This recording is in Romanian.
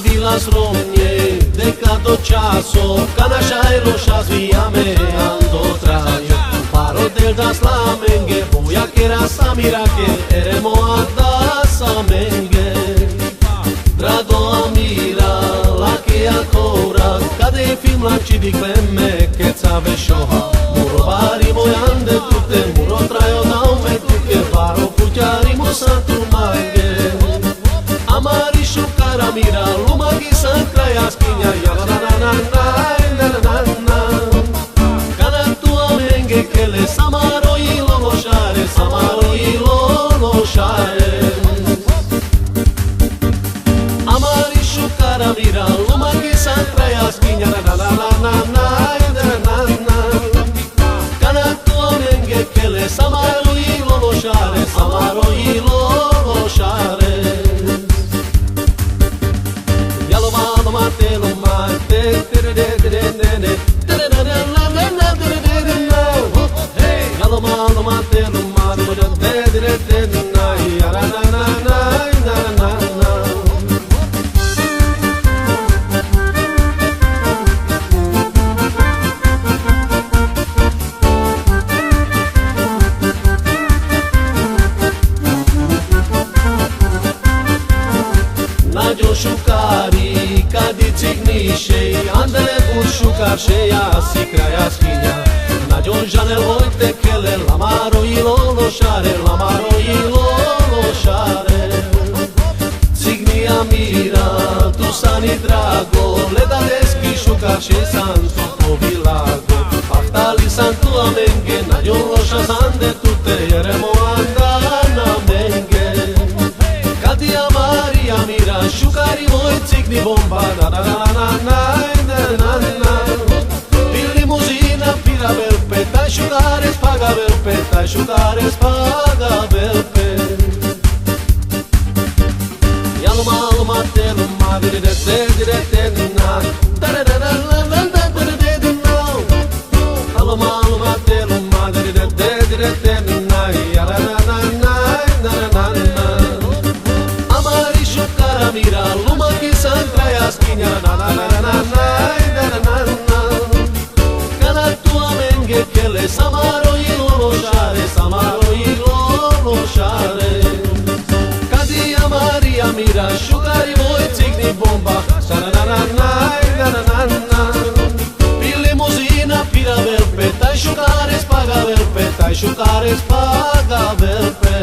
vilas romnie de cada časo, kana šajro šazvijame ando trajo. Paro del das lamenge, boja kera samirake, eremo ada samenge. Drado amira, lake akora, kade film la civikleme, keca vešoha. Muro barimo jande tute, muro trajo naume tuke, paro puťarimo santu mange. Amari šukara mira, lumagi san kraja skinja, jala na na na na na na na. Kana tu amenge kele, samaro i lonošare, samaro i lonošare. Amari šukara mira, lumagi san kraja skinja, na na na na na na na na. Kana tu amenge kele, samaro i lonošare, samaro i lonošare. Nađo šukari, kad i cigniše, andele bur šukarše, ja si kraja skinja. Nađo žanel vojte kele, lamaro i lonošare, lamaro i lonošare. Cignija mira, tu sani drago, leda deski šukarše, san tu povilago. Pahtali san tu amenge, nađo loša sande tute, jeremo anda na menge. Kad i amari amira, šukari moj cigni bomba, na na na na na na na na. Pil limuzina, pira velpe, taj šukare spaga velpe, taj šukare spaga velpe. Jaluma, luma, teluma, direte, direte, na, da-da-da-da, da-da-da-da-da-da, na. Jaluma, luma, teluma, direte, direte, na, ya-da-da-da-da-da-da-da-da. Mira, lumagi san kraja skinja, na na na na na na na na. Kana tu amenge kele, samaro i lonošare, samaro i lonošare. Kad i amari amira, šukari moj cigni bomba, sa na na na na na na na. Pil limuzina, pira velpe, taj šukare spaga velpe, taj šukare spaga velpe.